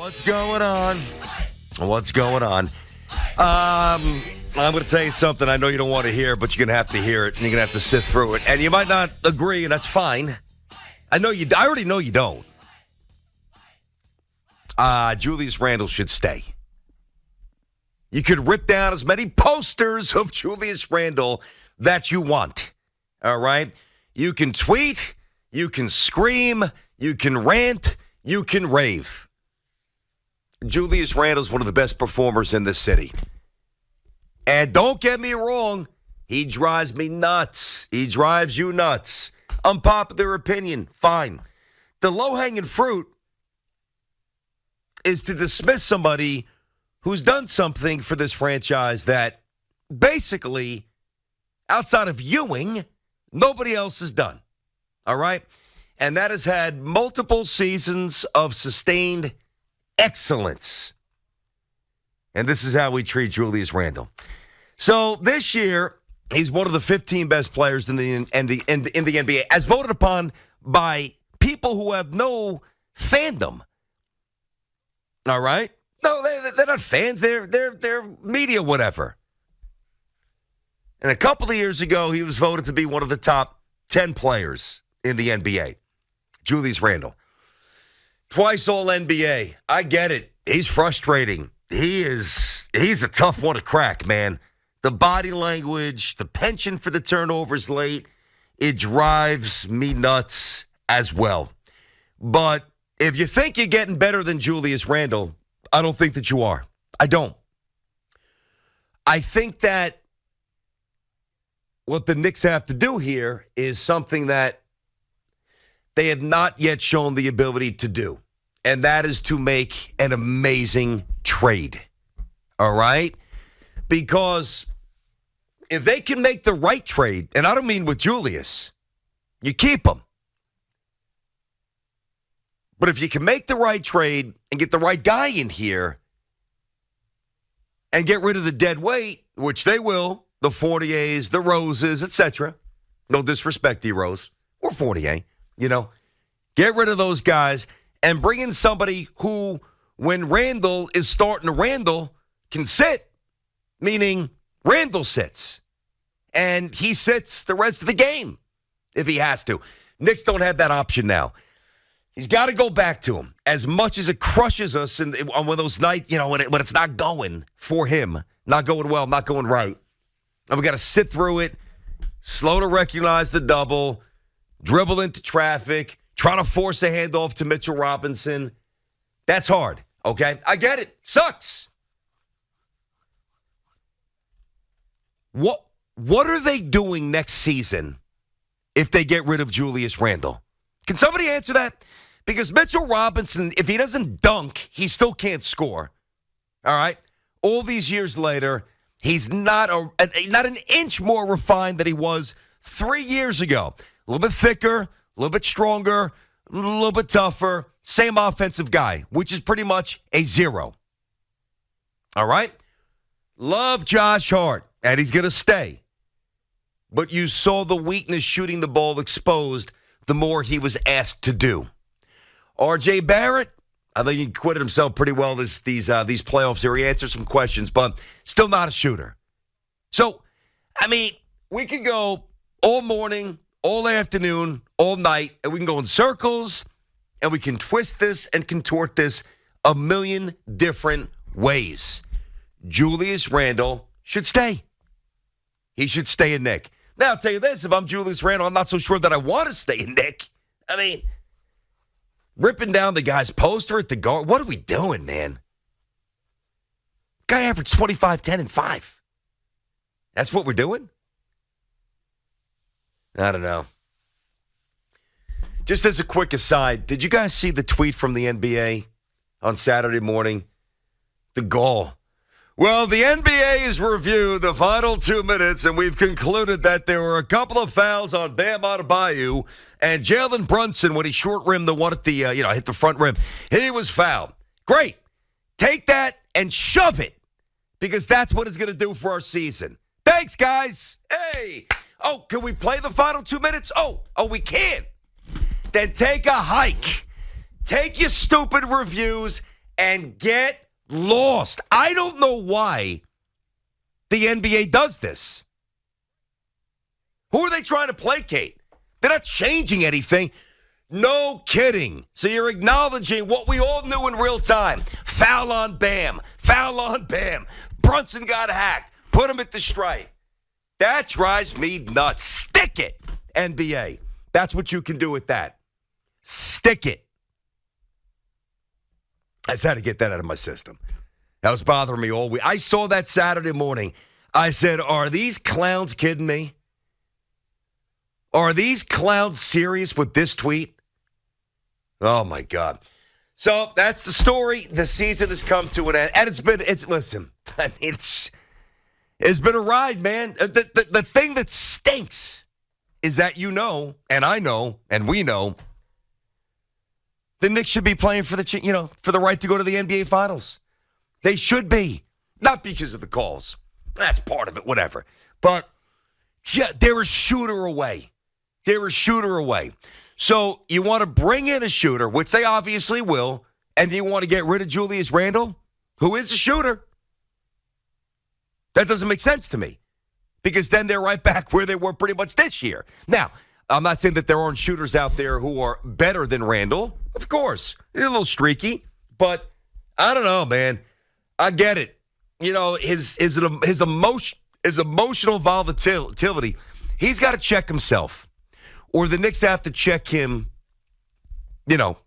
What's going on? What's going on? I'm going to tell you something I know you don't want to hear, but you're going to have to hear it, and you're going to have to sit through it. And you might not agree, and that's fine. I already know you don't. Julius Randle should stay. You could rip down as many posters of Julius Randle that you want. All right? You can tweet, you can scream, you can rant, you can rave. Julius Randle's one of the best performers in this city. And don't get me wrong, he drives me nuts. He drives you nuts. Unpopular opinion, fine. The low-hanging fruit is to dismiss somebody who's done something for this franchise that basically, outside of Ewing, nobody else has done. All right? And that has had multiple seasons of sustained excellence. And this is how we treat Julius Randle. So this year, he's one of the 15 best players in the NBA, as voted upon by people who have no fandom. All right? No, they're not fans. They're media, whatever. And a couple of years ago, he was voted to be one of the top 10 players in the NBA. Julius Randle. Twice All-NBA. I get it. He's frustrating. He's a tough one to crack, man. The body language, the penchant for the turnovers late, it drives me nuts as well. But if you think you're getting better than Julius Randle, I don't think that you are. I don't. I think that what the Knicks have to do here is something that they have not yet shown the ability to do, and that is to make an amazing trade. All right? Because if they can make the right trade, and I don't mean with Julius, you keep him. But if you can make the right trade and get the right guy in here and get rid of the dead weight, which they will, the Fourniers, the Roses, etc. No disrespect, D-Rose or Fournier. Get rid of those guys and bring in somebody who, when Randle is starting to Randle, can sit, meaning Randle sits. And he sits the rest of the game if he has to. Knicks don't have that option now. He's got to go back to him. As much as it crushes us on one of those nights, when it's not going for him, not going well, not going right. And we got to sit through it, slow to recognize the double, dribble into traffic, trying to force a handoff to Mitchell Robinson. That's hard, okay? I get it. Sucks. What are they doing next season if they get rid of Julius Randle? Can somebody answer that? Because Mitchell Robinson, if he doesn't dunk, he still can't score. All right? All these years later, he's not an inch more refined than he was 3 years ago. A little bit thicker, a little bit stronger, a little bit tougher. Same offensive guy, which is pretty much a zero. All right? Love Josh Hart, and he's going to stay. But you saw the weakness shooting the ball exposed the more he was asked to do. R.J. Barrett, I think he acquitted himself pretty well these playoffs here. He answered some questions, but still not a shooter. So, we could go all morning, all afternoon, all night, and we can go in circles, and we can twist this and contort this a million different ways. Julius Randle should stay. He should stay in Nick. Now, I'll tell you this, if I'm Julius Randle, I'm not so sure that I want to stay in Nick. Ripping down the guy's poster at the guard. What are we doing, man? Guy averaged 25, 10, and 5. That's what we're doing? I don't know. Just as a quick aside, did you guys see the tweet from the NBA on Saturday morning? The gall. Well, the NBA has reviewed the final 2 minutes, and we've concluded that there were a couple of fouls on Bam Adebayo and Jalen Brunson when he short-rimmed the one at the, hit the front rim. He was fouled. Great. Take that and shove it, because that's what it's going to do for our season. Thanks, guys. Hey. Oh, can we play the final 2 minutes? Oh, we can. Then take a hike. Take your stupid reviews and get lost. I don't know why the NBA does this. Who are they trying to placate? They're not changing anything. No kidding. So you're acknowledging what we all knew in real time. Foul on Bam. Foul on Bam. Brunson got hacked. Put him at the stripe. That drives me nuts. Stick it, NBA. That's what you can do with that. Stick it. I just had to get that out of my system. That was bothering me all week. I saw that Saturday morning. I said, are these clowns kidding me? Are these clowns serious with this tweet? Oh, my God. So that's the story. The season has come to an end. And listen, I mean, it's been a ride, man. The thing that stinks is that and I know, and we know, the Knicks should be playing for the right to go to the NBA Finals. They should be. Not because of the calls. That's part of it, whatever. But yeah, they're a shooter away. They're a shooter away. So you want to bring in a shooter, which they obviously will, and you want to get rid of Julius Randle, who is a shooter. That doesn't make sense to me because then they're right back where they were pretty much this year. Now, I'm not saying that there aren't shooters out there who are better than Randle. Of course, he's a little streaky, but I don't know, man. I get it. His emotional volatility, he's got to check himself. Or the Knicks have to check him,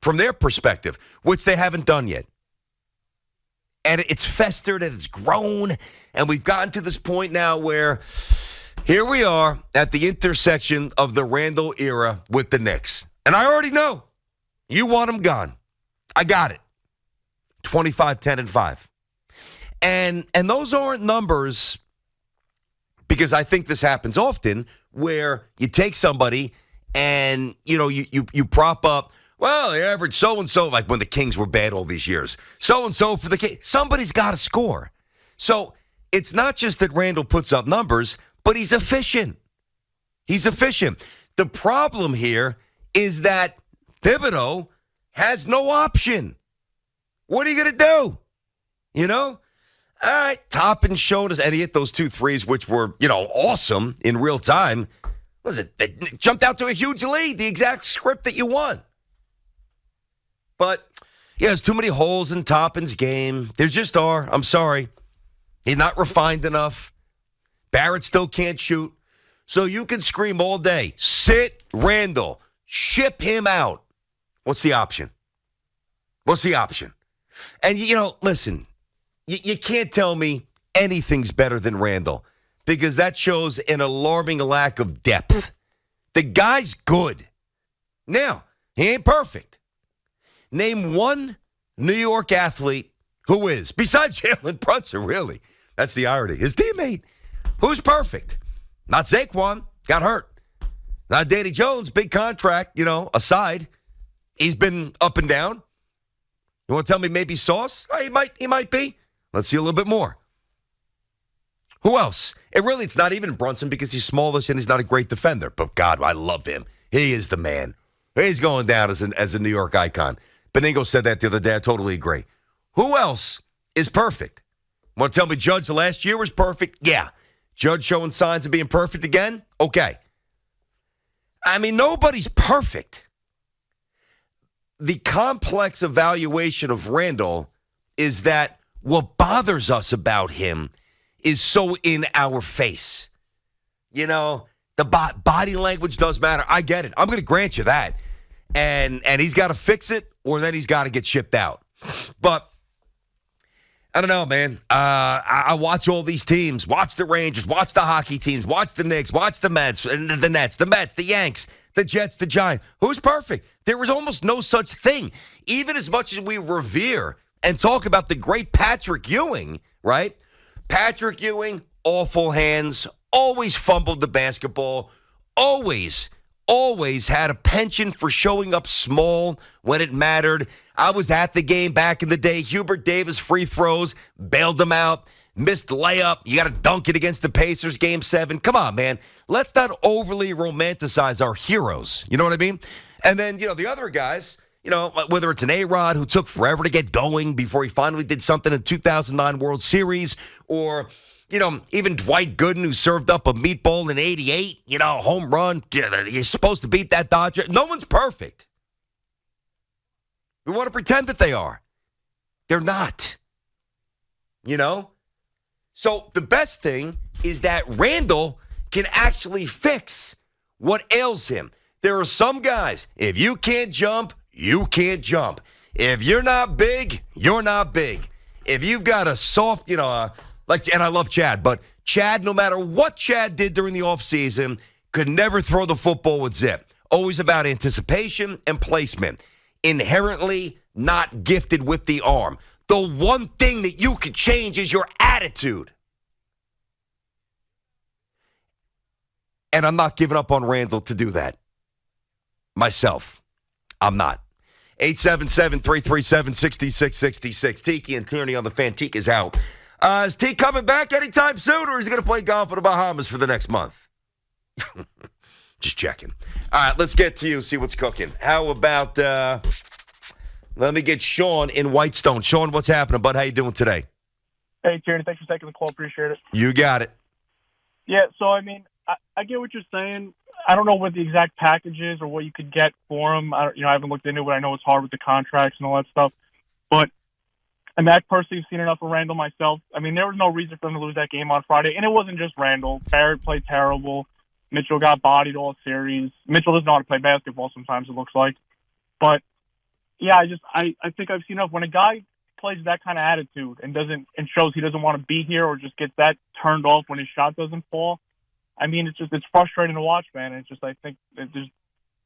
from their perspective, which they haven't done yet. And it's festered and it's grown. And we've gotten to this point now where here we are at the intersection of the Randle era with the Knicks. And I already know you want him gone. I got it. 25, 10, and 5. And those aren't numbers because I think this happens often where you take somebody and, you prop up, well, the average so-and-so, like when the Kings were bad all these years. So-and-so for the Kings. Somebody's got to score. So it's not just that Randle puts up numbers, but he's efficient. He's efficient. The problem here is that Thibodeau has no option. What are you going to do? All right, Toppin showed us, and he hit those 2 threes, which were, awesome in real time. What was it? They jumped out to a huge lead, the exact script that you want. But, there's too many holes in Toppin's game. There just are. I'm sorry. He's not refined enough. Barrett still can't shoot. So you can scream all day, sit Randle, ship him out. What's the option? What's the option? And, listen, you can't tell me anything's better than Randle because that shows an alarming lack of depth. The guy's good. Now, he ain't perfect. Name one New York athlete who is, besides Jalen Brunson, really. That's the irony. His teammate, who's perfect. Not Saquon, got hurt. Not Danny Jones, big contract, aside. He's been up and down. You want to tell me maybe Sauce? Oh, he might be. Let's see a little bit more. Who else? It's not even Brunson because he's smallish and he's not a great defender. But, God, I love him. He is the man. He's going down as a New York icon. Beningo said that the other day. I totally agree. Who else is perfect? Want to tell me Judge last year was perfect? Yeah. Judge showing signs of being perfect again? Okay. I mean, nobody's perfect. The complex evaluation of Randle is that what bothers us about him is so in our face. The body language does matter. I get it. I'm going to grant you that. And he's got to fix it or then he's got to get shipped out. But I don't know, man. I watch all these teams. Watch the Rangers. Watch the hockey teams. Watch the Knicks. Watch the Mets. And the Nets. The Mets. The Yanks. The Jets. The Giants. Who's perfect? There was almost no such thing. Even as much as we revere and talk about the great Patrick Ewing, right? Patrick Ewing, awful hands, always fumbled the basketball, always had a penchant for showing up small when it mattered. I was at the game back in the day. Hubert Davis free throws, bailed him out, missed layup. You got to dunk it against the Pacers game 7. Come on, man. Let's not overly romanticize our heroes. You know what I mean? And then, the other guys, whether it's an A-Rod who took forever to get going before he finally did something in 2009 World Series, or, even Dwight Gooden who served up a meatball in 88, home run. Yeah, you're supposed to beat that Dodger. No one's perfect. We want to pretend that they are. They're not. So the best thing is that Randle can actually fix what ails him. There are some guys, if you can't jump, you can't jump. If you're not big, you're not big. If you've got a soft, and I love Chad, but Chad, no matter what Chad did during the offseason, could never throw the football with zip. Always about anticipation and placement. Inherently not gifted with the arm. The one thing that you could change is your attitude. And I'm not giving up on Randle to do that. Myself. I'm not. 877-337-6666. Tiki and Tierney on the fan. Tiki is out. Is Tiki coming back anytime soon, or is he going to play golf in the Bahamas for the next month? Just checking. All right, let's get to you, see what's cooking. How about, let me get Sean in Whitestone. Sean, what's happening, bud? How you doing today? Hey, Tierney, thanks for taking the call. Appreciate it. You got it. Yeah, so, I get what you're saying. I don't know what the exact package is or what you could get for him. I haven't looked into it. I know it's hard with the contracts and all that stuff. But, I personally have seen enough of Randle myself. There was no reason for him to lose that game on Friday. And it wasn't just Randle. Barrett played terrible. Mitchell got bodied all series. Mitchell doesn't know how to play basketball sometimes, it looks like. But, yeah, I think I've seen enough. When a guy plays that kind of attitude and shows he doesn't want to be here or just gets that turned off when his shot doesn't fall, it's frustrating to watch, man. I think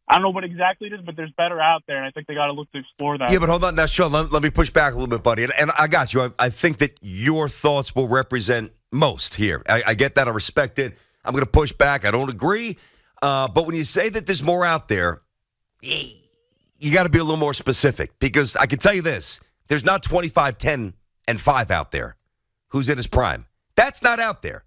I don't know what exactly it is, but there's better out there, and I think they got to look to explore that. Yeah, but hold on now, Sean. Let me push back a little bit, buddy. And I got you. I think that your thoughts will represent most here. I get that. I respect it. I'm going to push back. I don't agree. But when you say that there's more out there, you got to be a little more specific, because I can tell you this. There's not 25, 10, and 5 out there who's in his prime. That's not out there.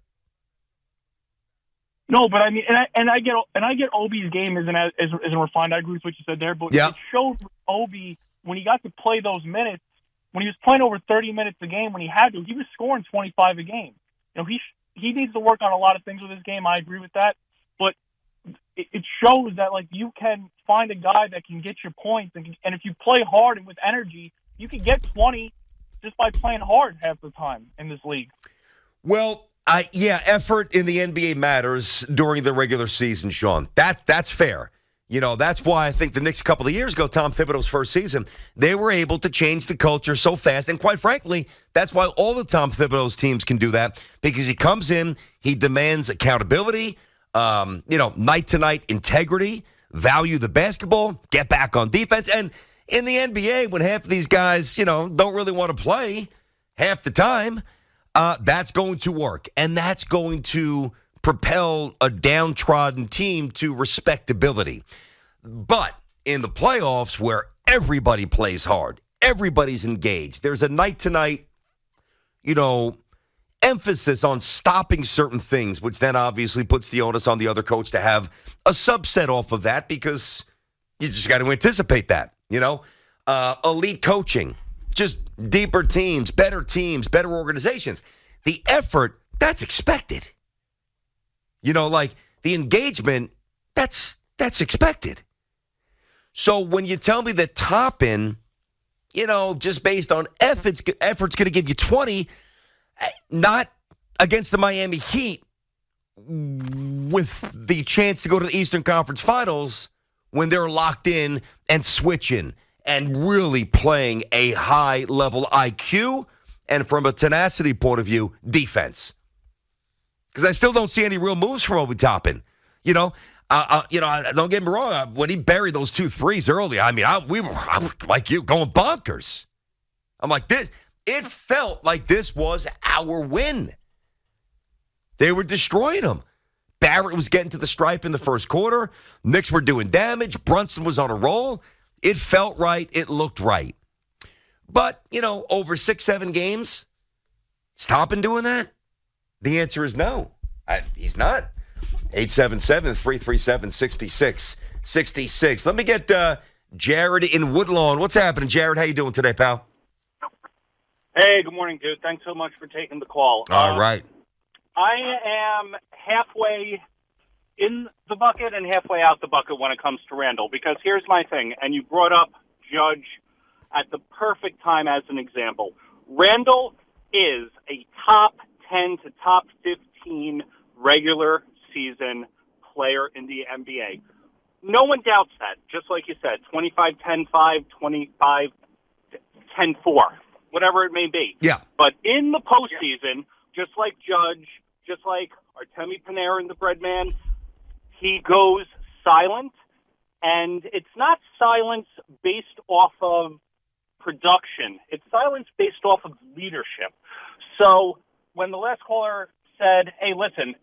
No, but I get Obi's game isn't refined. I agree with what you said there, but It showed Obi when he got to play those minutes, when he was playing over 30 minutes a game, when he had to, he was scoring 25 a game. He needs to work on a lot of things with his game. I agree with that, but it shows that you can find a guy that can get your points, and if you play hard and with energy, you can get 20 just by playing hard half the time in this league. Well. Effort in the NBA matters during the regular season, Sean. That's fair. That's why I think the Knicks a couple of years ago, Tom Thibodeau's first season, they were able to change the culture so fast. And quite frankly, that's why all the Tom Thibodeau's teams can do that, because he comes in, he demands accountability, night-to-night integrity, value the basketball, get back on defense. And in the NBA, when half of these guys, don't really want to play half the time, that's going to work, and that's going to propel a downtrodden team to respectability. But in the playoffs, where everybody plays hard, everybody's engaged, there's a night-to-night, emphasis on stopping certain things, which then obviously puts the onus on the other coach to have a subset off of that, because you just got to anticipate that, elite coaching. Just deeper teams, better organizations. The effort, that's expected. The engagement, that's expected. So when you tell me that Toppin, just based on effort's going to give you 20, not against the Miami Heat with the chance to go to the Eastern Conference Finals when they're locked in and switching and really playing a high-level IQ, and from a tenacity point of view, defense. Because I still don't see any real moves from Obi Toppin. Don't get me wrong. When he buried those 2 threes early, I was like you, going bonkers. I'm like this. It felt like this was our win. They were destroying them. Barrett was getting to the stripe in the first quarter. Knicks were doing damage. Brunson was on a roll. It felt right. It looked right. But, over 6-7 games, is Toppin doing that? The answer is no. He's not. 877-337-6666. Let me get Jared in Woodlawn. What's happening, Jared? How you doing today, pal? Hey, good morning, dude. Thanks so much for taking the call. All right. I am halfway in the bucket and halfway out the bucket when it comes to Randall, because here's my thing, and you brought up Judge at the perfect time as an example. Randall is a top 10 to top 15 regular season player in the NBA. No one doubts that, just like you said, 25-10-5, 25-10-4, whatever it may be. Yeah. But in the postseason, just like Judge, just like Artemi Panarin, the Breadman, he goes silent, and it's not silence based off of production. It's silence based off of leadership. So when the last caller said, hey, listen,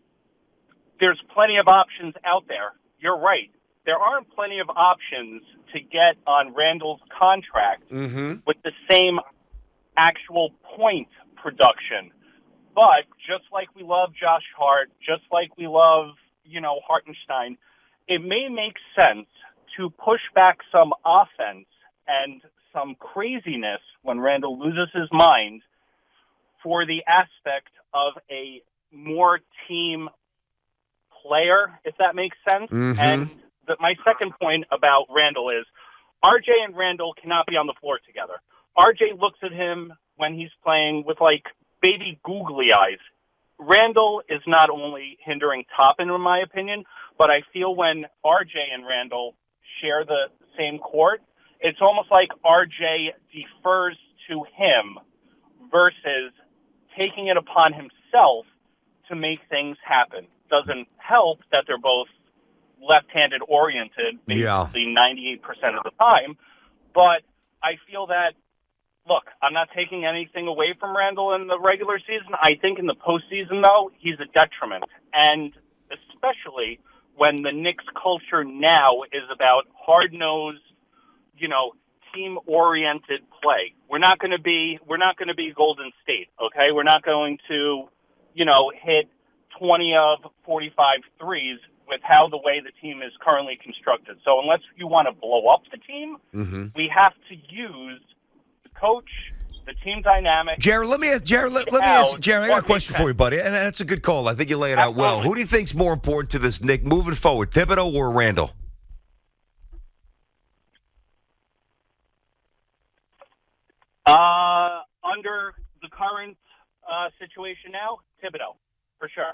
there's plenty of options out there, you're right. There aren't plenty of options to get on Randall's contract with the same actual point production. But just like we love Josh Hart, just like we love, Hartenstein, it may make sense to push back some offense and some craziness when Randall loses his mind for the aspect of a more team player, if that makes sense. And my second point about Randall is RJ and Randall cannot be on the floor together. RJ looks at him when he's playing with baby googly eyes. Randall is not only hindering Toppin, in my opinion, but I feel when RJ and Randall share the same court, it's almost like RJ defers to him versus taking it upon himself to make things happen. Doesn't help that they're both left-handed oriented basically 98% of the time, but I feel that, look, I'm not taking anything away from Randall in the regular season. I think in the postseason, though, he's a detriment, and especially when the Knicks culture now is about hard-nosed, team-oriented play. We're not going to be Golden State, okay? We're not going to, hit 20 of 45 threes with how the way the team is currently constructed. So unless you want to blow up the team, we have to use the coach, the team dynamic. Jared, let me ask Jared, I got a question for you, buddy. And that's a good call. I think you lay it out well. Who do you think's more important to this Nick moving forward, Thibodeau or Randall? Under the current situation now, Thibodeau, for sure.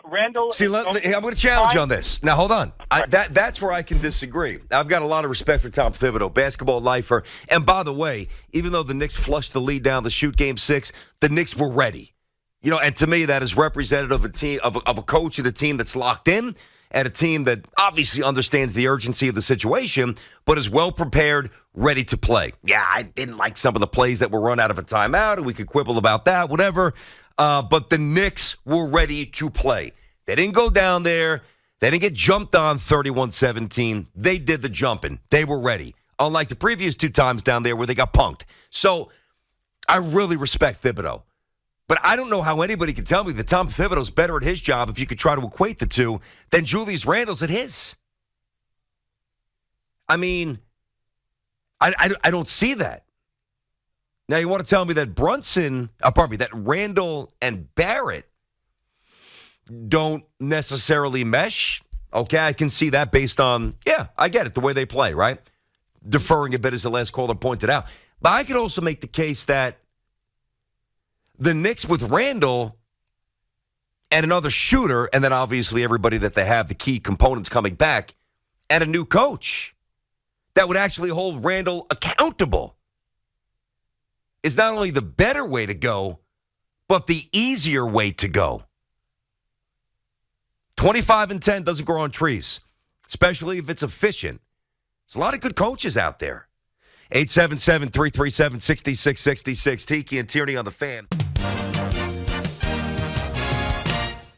Randall. See, I'm going to challenge you on this. Now, hold on. That's where I can disagree. I've got a lot of respect for Tom Thibodeau, basketball lifer. And by the way, even though the Knicks flushed the lead down the shoot Game 6, the Knicks were ready. And to me, that is representative of a team, of a coach and a team that's locked in, and a team that obviously understands the urgency of the situation, but is well prepared, ready to play. Yeah, I didn't like some of the plays that were run out of a timeout, and we could quibble about that, whatever. But the Knicks were ready to play. They didn't go down there. They didn't get jumped on 31-17. They did the jumping. They were ready. Unlike the previous two times down there where they got punked. So I really respect Thibodeau. But I don't know how anybody can tell me that Tom Thibodeau's better at his job, if you could try to equate the two, than Julius Randle's at his. I mean, I don't see that. Now, you want to tell me that that Randle and Barrett don't necessarily mesh? Okay, I can see that based on, I get it, the way they play, right? Deferring a bit, as the last caller pointed out. But I could also make the case that the Knicks with Randle and another shooter, and then obviously everybody that they have, the key components coming back, and a new coach that would actually hold Randle accountable, is not only the better way to go, but the easier way to go. 25-10 doesn't grow on trees, especially if it's efficient. There's a lot of good coaches out there. 877-337-6666, Tiki and Tierney on the Fan.